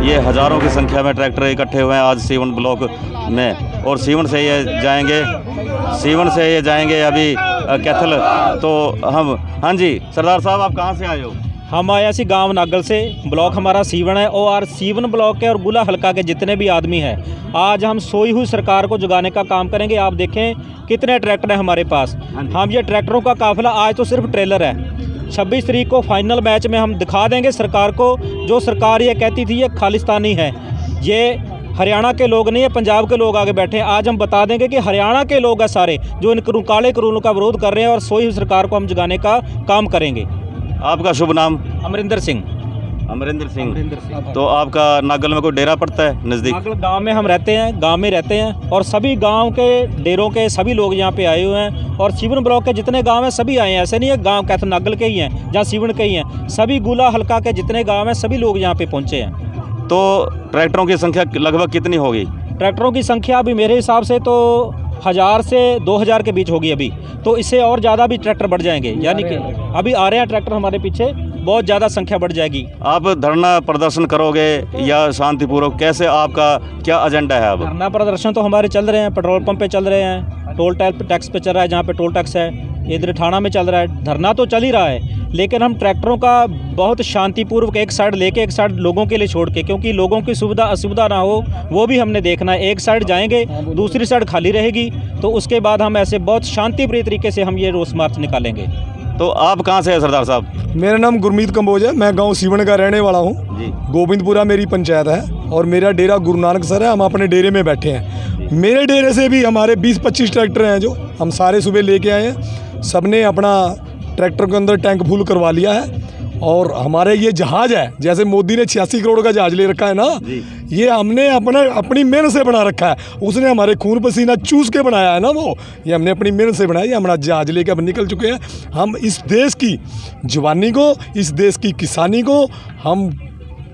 ये हज़ारों की संख्या में ट्रैक्टर इकट्ठे हुए हैं आज सीवन ब्लॉक में, और सीवन से ये जाएंगे अभी कैथल। तो हम, हाँ जी सरदार साहब, आप कहाँ से आए हो? हम आया सी गांव नागल से, ब्लॉक हमारा सीवन है, और सीवन ब्लॉक के और गुला हल्का के जितने भी आदमी हैं, आज हम सोई हुई सरकार को जगाने का काम करेंगे। आप देखें कितने ट्रैक्टर हैं हमारे पास। हम ये ट्रैक्टरों का काफिला, आज तो सिर्फ ट्रेलर है, 26 तारीख को फाइनल मैच में हम दिखा देंगे सरकार को। जो सरकार ये कहती थी ये खालिस्तानी है, ये हरियाणा के लोग नहीं है, पंजाब के लोग आगे बैठे हैं। आज हम बता देंगे कि हरियाणा के लोग हैं सारे जो इन काले कानूनों का विरोध कर रहे हैं, और सोई हुई सरकार को हम जगाने का काम करेंगे। आपका शुभ नाम? अमरिंदर सिंह। अमरिंदर सिंह। तो आपका नागल में कोई डेरा पड़ता है नज़दीक? नागल गांव में हम रहते हैं, गांव में रहते हैं, और सभी गांव के डेरों के सभी लोग यहाँ पे आए हुए हैं, और सीवन ब्लॉक के जितने गांव हैं सभी आए हैं। ऐसे नहीं है गांव कैथल नागल के ही हैं, जहाँ सीवन के ही हैं, सभी गुला हल्का के जितने गाँव हैं सभी लोग यहाँ पे पहुँचे हैं। तो ट्रैक्टरों की संख्या लगभग कितनी होगी? ट्रैक्टरों की संख्या अभी मेरे हिसाब से तो 1000 से 2000 के बीच होगी अभी, तो इससे और ज़्यादा भी ट्रैक्टर बढ़ जाएंगे, यानी कि अभी आ रहे हैं ट्रैक्टर हमारे पीछे, बहुत ज़्यादा संख्या बढ़ जाएगी। आप धरना प्रदर्शन करोगे या शांतिपूर्वक, कैसे, आपका क्या एजेंडा है? अब धरना प्रदर्शन तो हमारे चल रहे हैं, पेट्रोल पंप पे चल रहे हैं, टोल टैक्स पे चल रहा है, जहाँ पे टोल टैक्स है, इधर ठाणा में चल रहा है, धरना तो चल ही रहा है, लेकिन हम ट्रैक्टरों का बहुत शांतिपूर्वक एक साइड लेके एक साइड लोगों के लिए छोड़ के, क्योंकि लोगों की सुविधा असुविधा ना हो वो भी हमने देखना है। एक साइड जाएंगे, दूसरी साइड खाली रहेगी, तो उसके बाद हम ऐसे बहुत शांतिप्रिय तरीके से हम ये रोस मार्च निकालेंगे। तो आप कहाँ से हैं सरदार साहब? मेरा नाम गुरमीत कंबोज है, मैं गांव सीवन का रहने वाला हूँ। गोविंदपुरा मेरी पंचायत है, और मेरा डेरा गुरु नानक सर है। हम अपने डेरे में बैठे हैं। मेरे डेरे से भी हमारे 20-25 ट्रैक्टर हैं जो हम सारे सुबह लेके आए हैं। सबने अपना ट्रैक्टर के अंदर टैंक फुल करवा लिया है, और हमारे ये जहाज़ है, जैसे मोदी ने 86 करोड़ का जहाज़ ले रखा है ना, ये हमने अपनी मेहनत से बना रखा है। उसने हमारे खून पसीना चूस के बनाया है ना, वो ये हमने अपनी मेहनत से बनाया। ये हमारा जहाज़ लेके अब निकल चुके हैं। हम इस देश की जवानी को, इस देश की किसानी को हम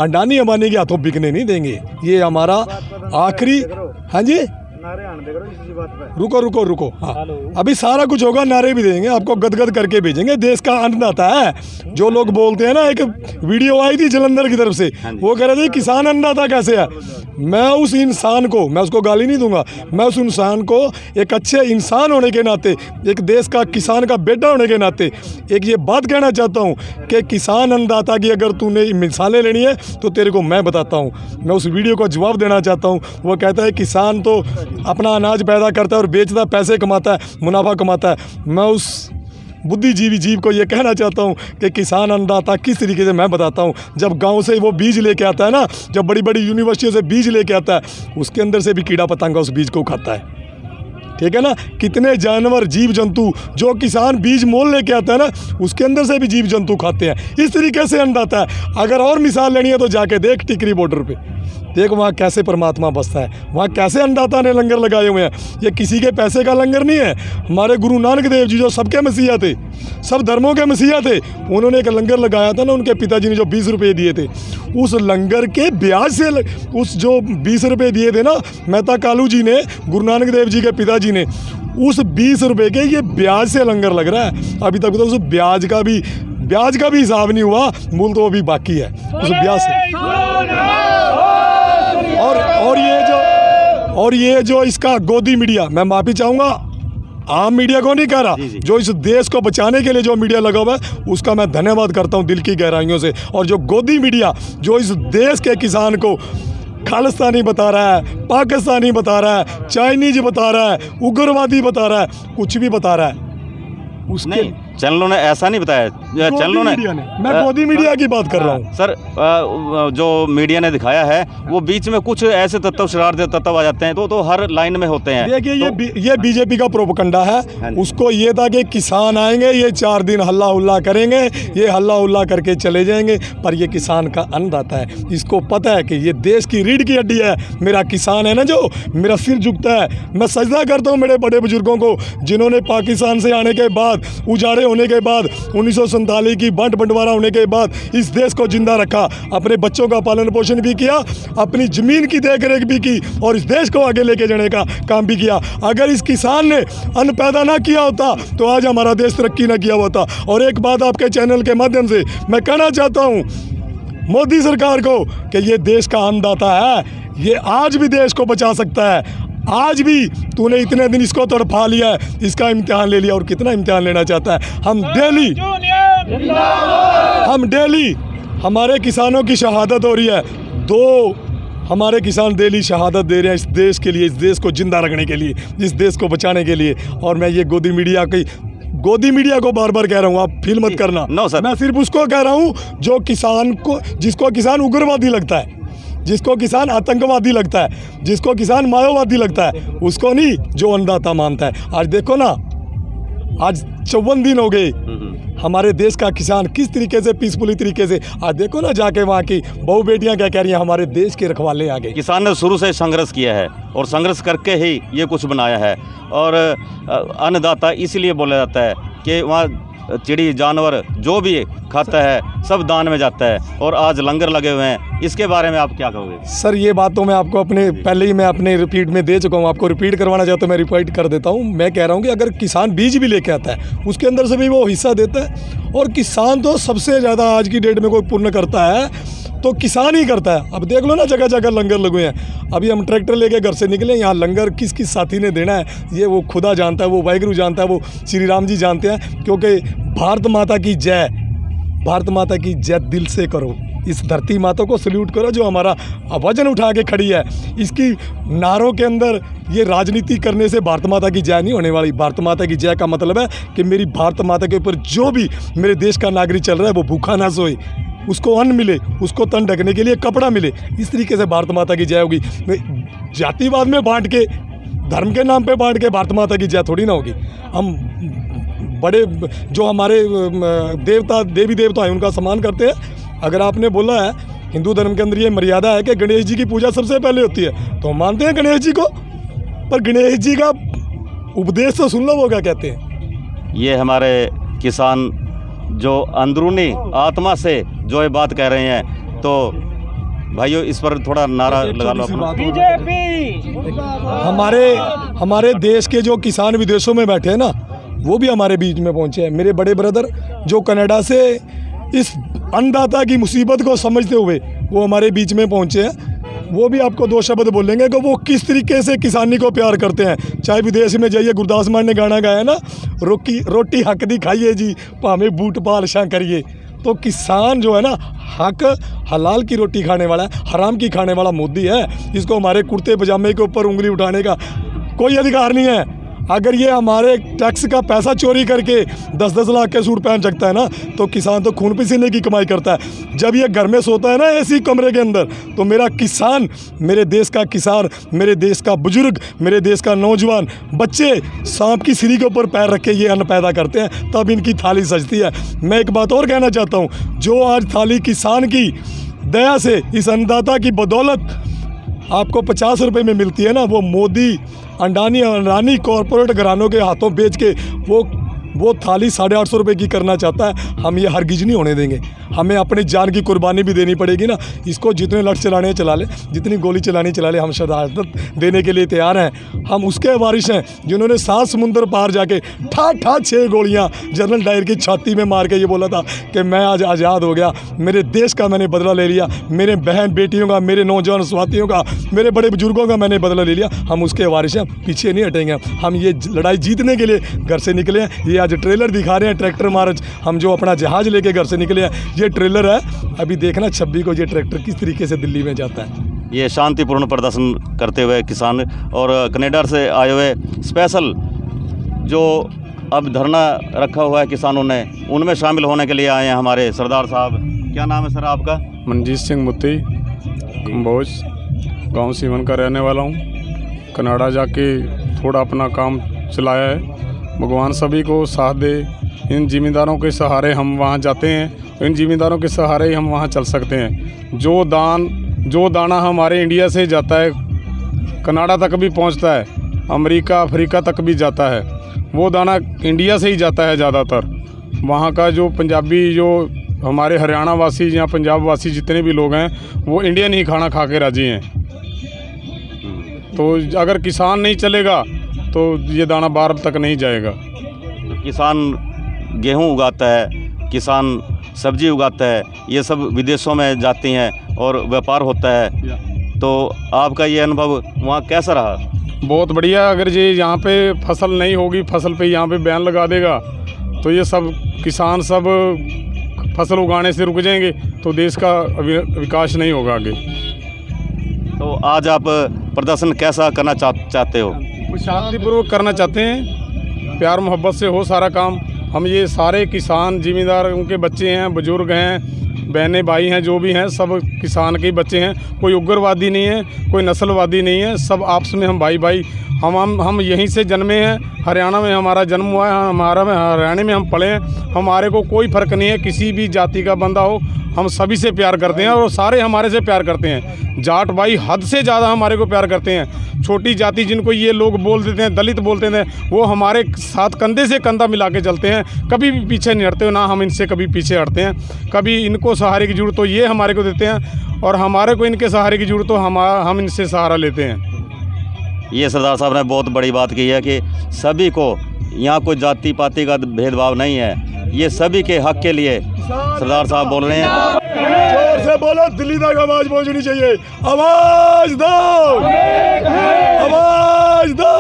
अडानी अंबानी के हाथों बिकने नहीं देंगे। ये हमारा आखिरी, हाँ जी, रुको हाँ, अभी सारा कुछ होगा, नारे भी देंगे, आपको गदगद करके भेजेंगे। देश का अन्नदाता है। जो लोग बोलते हैं ना, एक वीडियो आई थी जलंधर की तरफ से, वो कह रहे थे किसान अन्नदाता कैसे है। मैं उस इंसान को, मैं उसको गाली नहीं दूंगा, मैं उस इंसान को एक अच्छे इंसान होने के नाते, एक देश का किसान का बेटा होने के नाते एक ये बात कहना चाहता हूँ कि किसान अन्नदाता की अगर तूने मिसालें लेनी है तो तेरे को मैं बताता हूँ। मैं उस वीडियो को जवाब देना चाहता हूँ। वो कहता है किसान तो अपना अनाज पैदा करता है और बेचता है, पैसे कमाता है, मुनाफा कमाता है। मैं उस बुद्धिजीवी जीव को ये कहना चाहता हूँ कि किसान अन्नदाता किस तरीके से, मैं बताता हूँ। जब गांव से वो बीज लेके आता है ना, जब बड़ी बड़ी यूनिवर्सिटियों से बीज लेके आता है, उसके अंदर से भी कीड़ा पतंगा उस बीज को खाता है, ठीक है ना। कितने जानवर, जीव जंतु जो किसान बीज मोल लेके आता है ना, उसके अंदर से भी जीव जंतु खाते हैं। इस तरीके से अन्नदाता है। अगर और मिसाल लेनी है तो जाके देख टिकरी बॉर्डर पे, देख वहाँ कैसे परमात्मा बसता है, वहाँ कैसे अन्नदाता ने लंगर लगाए हुए हैं। ये किसी के पैसे का लंगर नहीं है। हमारे गुरु नानक देव जी जो सबके मसीहा थे, सब धर्मों के मसीहा थे, उन्होंने एक लंगर लगाया था ना, उनके पिताजी ने जो 20 रुपये दिए थे, उस लंगर के ब्याज से, उस जो 20 रुपये दिए थे ना मेहता कालू जी ने, गुरु नानक देव जी के पिताजी ने, उस 20 रुपये के ये ब्याज से लंगर लग रहा है। अभी तक तो उस ब्याज का भी हिसाब नहीं हुआ, मूल तो वो भी बाकी है उस ब्याज से। और ये जो इसका गोदी मीडिया, मैं माफ़ी चाहूँगा, आम मीडिया को नहीं कह रहा, जो इस देश को बचाने के लिए जो मीडिया लगा हुआ है, उसका मैं धन्यवाद करता हूँ दिल की गहराइयों से। और जो गोदी मीडिया जो इस देश के किसान को खालिस्तानी बता रहा है, पाकिस्तानी बता रहा है, चाइनीज बता रहा है, उग्रवादी बता रहा है, कुछ भी बता रहा है, उसके चैनलों ने ऐसा नहीं बताया। चैनलों ने, मैं गोदी मीडिया की बात कर रहा हूँ सर। जो मीडिया ने दिखाया है वो बीच में कुछ ऐसे तत्व, शरारती तत्व आ जाते हैं, तो हर लाइन में होते हैं। देखिए ये बीजेपी का प्रोपगंडा है। उसको ये था कि किसान आएंगे, ये 4 दिन हल्ला उल्ला करेंगे, ये हल्ला उल्ला करके चले जाएंगे, पर ये किसान का अन्नदाता है। इसको पता है कि ये देश की रीढ़ की हड्डी है। मेरा किसान है ना, जो मेरा सिर झुकता है, मैं सजदा करता हूँ मेरे बड़े बुजुर्गों को, जिन्होंने पाकिस्तान से आने के बाद, उजाड़े होने के बाद, 1947 की बंटवारा होने के बाद इस देश को जिंदा रखा, अपने बच्चों का पालन पोषण भी किया, अपनी ज़मीन की देखरेख भी की, और इस देश को आगे लेके जाने का काम भी किया। अगर इस किसान ने अन्न पैदा ना किया होता तो आज हमारा देश तरक्की ना किया होता। और एक बात आपके चैनल के माध्यम से मैं कहना चाहता हूँ, मोदी सरकार को कि ये देश का अन्नदाता है, ये आज भी देश को बचा सकता है। आज भी तूने इतने दिन इसको तड़फा लिया है, इसका इम्तिहान ले लिया और कितना इम्तिहान लेना चाहता है। हम डेली हमारे किसानों की शहादत हो रही है। 2 हमारे किसान डेली शहादत दे रहे हैं इस देश के लिए, इस देश को जिंदा रखने के लिए, इस देश को बचाने के लिए। और मैं ये गोदी मीडिया को बार बार कह रहा हूँ, आप फील मत करना। नो सर, मैं सिर्फ उसको कह रहा हूँ जो किसान को, जिसको किसान उग्रवादी लगता है, जिसको किसान आतंकवादी लगता है, जिसको किसान माओवादी लगता है, उसको नहीं, जो अन्नदाता मानता है। आज देखो ना, आज 54 दिन हो गए हमारे देश का किसान किस तरीके से पीसफुली तरीके से, आज देखो ना जाके वहाँ की बहू बेटियाँ क्या कह रही हैं, हमारे देश के रखवाले आ गए। किसान ने शुरू से संघर्ष किया है और संघर्ष करके ही ये कुछ बनाया है। और अन्नदाता इसलिए बोला जाता है कि वहाँ चिड़ी जानवर जो भी खाता है सब दान में जाता है, और आज लंगर लगे हुए हैं। इसके बारे में आप क्या कहोगे? सर ये बात तो मैं आपको पहले ही मैं अपने रिपीट में दे चुका हूँ, आपको रिपीट करवाना चाहता हूँ, मैं रिपीट कर देता हूँ। मैं कह रहा हूँ कि अगर किसान बीज भी लेके आता है, उसके अंदर से भी वो हिस्सा देता है। और किसान तो सबसे ज़्यादा आज की डेट में कोई पुण्य करता है तो किसान ही करता है। अब देख लो ना, जगह जगह लंगर लगे हैं। अभी हम ट्रैक्टर लेके घर से निकले, यहाँ लंगर किस किस साथी ने देना है, ये वो खुदा जानता है, वो वाहिगुरु जानता है, वो श्री राम जी जानते हैं। क्योंकि भारत माता की जय, भारत माता की जय दिल से करो। इस धरती माता को सल्यूट करो जो हमारा वजन उठा के खड़ी है। इसकी नारों के अंदर ये राजनीति करने से भारत माता की जय नहीं होने वाली। भारत माता की जय का मतलब है कि मेरी भारत माता के ऊपर जो भी मेरे देश का नागरिक चल रहा है वो भूखा ना सोए, उसको अन्न मिले, उसको तन ढकने के लिए कपड़ा मिले। इस तरीके से भारत माता की जय होगी। जातिवाद में बांट के, धर्म के नाम पे बांट के भारत माता की जय थोड़ी ना होगी। हम बड़े जो हमारे देवता देवी देवता हैं उनका सम्मान करते हैं। अगर आपने बोला है हिंदू धर्म के अंदर ये मर्यादा है कि गणेश जी की पूजा सबसे पहले होती है, तो हम मानते हैं गणेश जी को, पर गणेश जी का उपदेश तो सुन लो वो क्या कहते हैं। ये हमारे किसान जो अंदरूनी आत्मा से जो ये बात कह रहे हैं, तो भाइयों इस पर थोड़ा नारा लगा लो अपना। हमारे देश के जो किसान विदेशों में बैठे हैं ना, वो भी हमारे बीच में पहुंचे हैं। मेरे बड़े ब्रदर जो कनाडा से इस अन्नदाता की मुसीबत को समझते हुए वो हमारे बीच में पहुंचे हैं। वो भी आपको 2 शब्द बोलेंगे कि वो किस तरीके से किसानी को प्यार करते हैं। चाहे विदेश में जाइए, गुरदास मान ने गाना गाया ना, रोटी हक दी खाइए जी, भाਵੇਂ बूट पालशा करिए। तो किसान जो है ना, हक हलाल की रोटी खाने वाला है, हराम की खाने वाला मोदी है। इसको हमारे कुर्ते पजामे के ऊपर उंगली उठाने का कोई अधिकार नहीं है। अगर ये हमारे टैक्स का पैसा चोरी करके 10-10 लाख के सूट पहन सकता है ना, तो किसान तो खून पसीने की कमाई करता है। जब ये घर में सोता है ना ऐसी कमरे के अंदर, तो मेरा किसान, मेरे देश का किसान, मेरे देश का बुजुर्ग, मेरे देश का नौजवान, बच्चे सांप की सीढ़ी के ऊपर पैर रख के ये अन्न पैदा करते हैं, तब इनकी थाली सजती है। मैं एक बात और कहना चाहता हूँ, जो आज थाली किसान की दया से, इस अन्नदाता की बदौलत आपको 50 रुपये में मिलती है ना, वो मोदी अंडानी कॉरपोरेट घरानों के हाथों बेच के वो थाली 850 रुपये की करना चाहता है। हम ये हरगिज नहीं होने देंगे। हमें अपनी जान की कुर्बानी भी देनी पड़ेगी ना। इसको जितने लठ चलाने चला ले, जितनी गोली चलानी चला ले, हम शहादत देने के लिए तैयार हैं। हम उसके वारिस हैं जिन्होंने 7 समुंदर पार जाके ठा 6 गोलियां जनरल डायर की छाती में मार के ये बोला था कि मैं आज आज़ाद हो गया, मेरे देश का मैंने बदला ले लिया, मेरे बहन बेटियों का, मेरे नौजवान साथियों का, मेरे बड़े बुजुर्गों का मैंने बदला ले लिया। हम उसके वारिस हैं, पीछे नहीं हटेंगे। हम ये लड़ाई जीतने के लिए घर से निकले हैं। ये आज ट्रेलर दिखा रहे हैं, ट्रैक्टर मार्च, हम जो अपना जहाज़ लेके घर से निकले हैं, ये ट्रेलर है। अभी देखना 26 को ये ट्रैक्टर किस तरीके से दिल्ली में जाता है। ये शांतिपूर्ण प्रदर्शन करते हुए किसान और कनाडा से आए हुए स्पेशल जो अब धरना रखा हुआ है किसानों ने, उनमें शामिल होने के लिए आए हैं हमारे सरदार साहब। क्या नाम है सर आपका? मनजीत सिंह मुत्ती, कंबोज, गांव सीवन का रहने वाला हूं। कनाडा जाके थोड़ा अपना काम चलाया है। भगवान सभी को साथ दे। इन ज़िम्मेदारों के सहारे हम वहाँ जाते हैं, इन ज़िम्मेदारों के सहारे ही हम वहाँ चल सकते हैं। जो दाना हमारे इंडिया से जाता है, कनाडा तक भी पहुँचता है, अमेरिका अफ्रीका तक भी जाता है, वो दाना इंडिया से ही जाता है ज़्यादातर। वहाँ का जो पंजाबी, जो हमारे हरियाणा वासी या पंजाब वासी जितने भी लोग हैं, वो इंडियन ही खाना खा के राजी हैं। तो अगर किसान नहीं चलेगा तो ये दाना बाहर तक नहीं जाएगा। किसान गेहूं उगाता है, किसान सब्जी उगाता है, ये सब विदेशों में जाती हैं और व्यापार होता है। तो आपका ये अनुभव वहाँ कैसा रहा? बहुत बढ़िया। अगर ये यहाँ पे फसल नहीं होगी, फसल पे यहाँ पे बैन लगा देगा तो ये सब किसान सब फसल उगाने से रुक जाएंगे, तो देश का विकास नहीं होगा आगे। तो आज आप प्रदर्शन कैसा करना चाहते हो? शांतिपूर्वक करना चाहते हैं, प्यार मोहब्बत से हो सारा काम। हम ये सारे किसान जिम्मेदार, उनके बच्चे हैं, बुजुर्ग हैं, बहनें भाई हैं, जो भी हैं सब किसान के ही बच्चे हैं। कोई उग्रवादी नहीं है, कोई नस्लवादी नहीं है, सब आपस में हम भाई भाई। हम यहीं से जन्मे हैं, हरियाणा में हमारा जन्म हुआ है, हरियाणा में हम पले हैं। हमारे को कोई फ़र्क नहीं है किसी भी जाति का बंदा हो, हम सभी से प्यार करते हैं और सारे हमारे से प्यार करते हैं। जाट भाई हद से ज़्यादा हमारे को प्यार करते हैं। छोटी जाति जिनको ये लोग बोल देते हैं, दलित बोलते हैं, वो हमारे साथ कंधे से कंधा मिला के चलते हैं, कभी भी पीछे नहीं हटते, ना हम इनसे कभी पीछे हटते हैं। कभी इनको सहारे की ज़रूरत हो ये हमारे को देते हैं और हमारे को इनके सहारे की ज़रूरत हो हम इनसे सहारा लेते हैं। ये सरदार साहब ने बहुत बड़ी बात की है कि सभी को, यहाँ कोई जाति पाति का भेदभाव नहीं है, ये सभी के हक के लिए सरदार साहब बोल रहे हैं। जोर से बोलो, दिल्ली तक आवाज पहुंचनी चाहिए। आवाज दो, आवाज दो।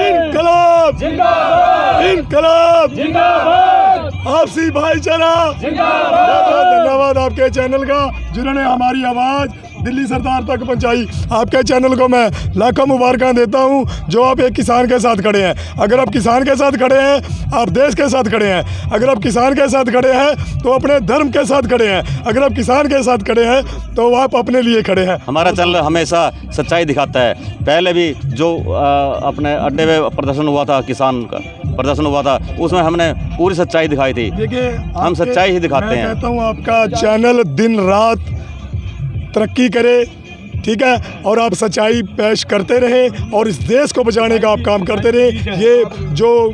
इनकलाब जिंदाबाद, इनकलाब जिंदाबाद, आपसी भाईचारा जिंदाबाद। धन्यवाद आपके चैनल का जिन्होंने हमारी आवाज़ दिल्ली सरदार तक पहुंचाई। आपके चैनल को मैं लाखों मुबारकां देता हूं जो आप एक किसान के साथ खड़े हैं। अगर आप किसान के साथ खड़े हैं, आप देश के साथ खड़े हैं। अगर आप किसान के साथ खड़े हैं तो अपने धर्म के साथ खड़े हैं। अगर आप किसान के साथ खड़े हैं तो आप अपने लिए खड़े हैं। हमारा चैनल हमेशा सच्चाई दिखाता है। पहले भी जो अपने अड्डे में प्रदर्शन हुआ था, किसान का प्रदर्शन हुआ था, उसमें हमने पूरी सच्चाई दिखाई थी। देखिए, हम सच्चाई ही दिखाते हैं। मैं कहता हूँ आपका चैनल दिन रात तरक्की करे, ठीक है, और आप सच्चाई पेश करते रहें और इस देश को बचाने का आप काम करते रहें। ये जो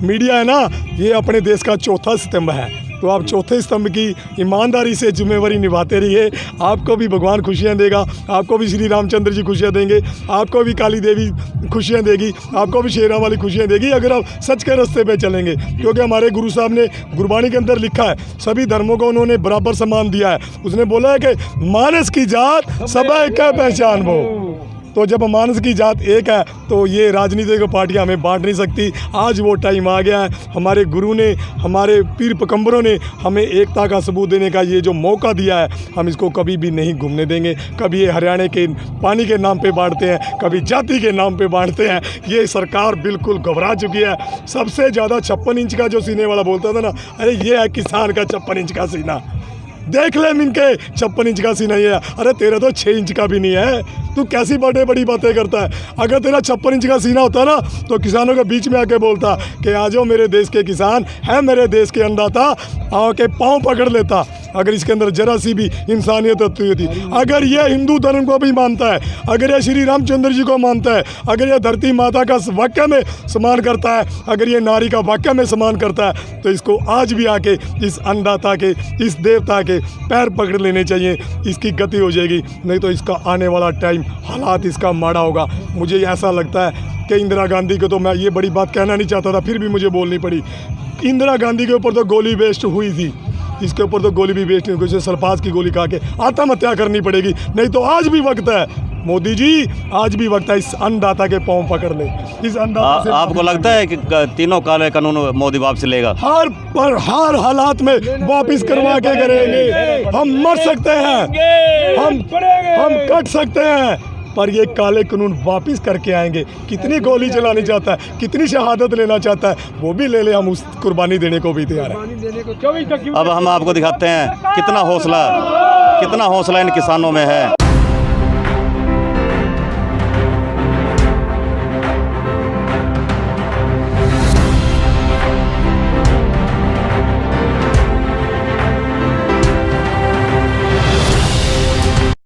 मीडिया है ना, ये अपने देश का चौथा स्तंभ है, तो आप चौथे स्तंभ की ईमानदारी से जिम्मेवारी निभाते रहिए। आपको भी भगवान खुशियाँ देगा, आपको भी श्री रामचंद्र जी खुशियाँ देंगे, आपको भी काली देवी खुशियाँ देगी, आपको भी शेरा वाली खुशियाँ देगी अगर आप सच के रास्ते पे चलेंगे। क्योंकि हमारे गुरु साहब ने गुरबाणी के अंदर लिखा है, सभी धर्मों को उन्होंने बराबर सम्मान दिया है। उसने बोला है कि मानस की जात सब एक है पहचान वो। तो जब मानस की जात एक है तो ये राजनीतिक पार्टियां हमें बांट नहीं सकती। आज वो टाइम आ गया है। हमारे गुरु ने, हमारे पीर पैगंबरों ने हमें एकता का सबूत देने का ये जो मौका दिया है, हम इसको कभी भी नहीं घूमने देंगे। कभी ये हरियाणा के पानी के नाम पे बांटते हैं, कभी जाति के नाम पे बांटते हैं। ये सरकार बिल्कुल घबरा चुकी है। सबसे ज़्यादा 56 इंच का जो सीने वाला बोलता था ना, अरे ये है किसान का 56 इंच का सीना। देख ले मिनके 56 इंच का सीना ये है। अरे तेरा तो 6 इंच का भी नहीं है, तू कैसी बड़ी बातें करता है। अगर तेरा 56 इंच का सीना होता ना तो किसानों के बीच में आके बोलता कि आ जाओ मेरे देश के किसान है, मेरे देश के अन्नदाता, आके पाँव पकड़ लेता। अगर इसके अंदर जरा सी भी इंसानियत होती, अगर ये हिंदू धर्म को भी मानता है, अगर ये श्री रामचंद्र जी को मानता है, अगर ये धरती माता का वाक्य में सम्मान करता है, अगर ये नारी का वाक्य में सम्मान करता है, तो इसको आज भी आके इस अन्नदाता के, इस देवता के पैर पकड़ लेने चाहिए। इसकी गति हो जाएगी, नहीं तो इसका आने वाला टाइम हालात इसका माड़ा होगा। मुझे ऐसा लगता है कि इंदिरा गांधी को तो मैं ये बड़ी बात कहना नहीं चाहता था, फिर भी मुझे बोलनी पड़ी। इंदिरा गांधी के ऊपर तो गोली वेस्ट हुई थी, इसके ऊपर तो गोली भी वेस्ट नहीं हुई। इसे सल्फास की गोली खा के आत्महत्या करनी पड़ेगी, नहीं तो आज भी वक्त है मोदी जी, आज भी वक्त है इस अन्नदाता के पाँव पकड़ ले। इस अन्नदाता से आपको लगता है कि तीनों काले कानून मोदी वापस लेगा? हर हालात में वापस करवा के करेंगे। हम मर सकते हैं, हम कट सकते हैं, पर ये काले कानून वापस करके आएंगे। कितनी गोली चलानी चाहता है, कितनी शहादत लेना चाहता है, वो भी ले ले, हम उस कुर्बानी देने को भी तैयार हैं। अब हम आपको दिखाते हैं कितना हौसला इन किसानों में है।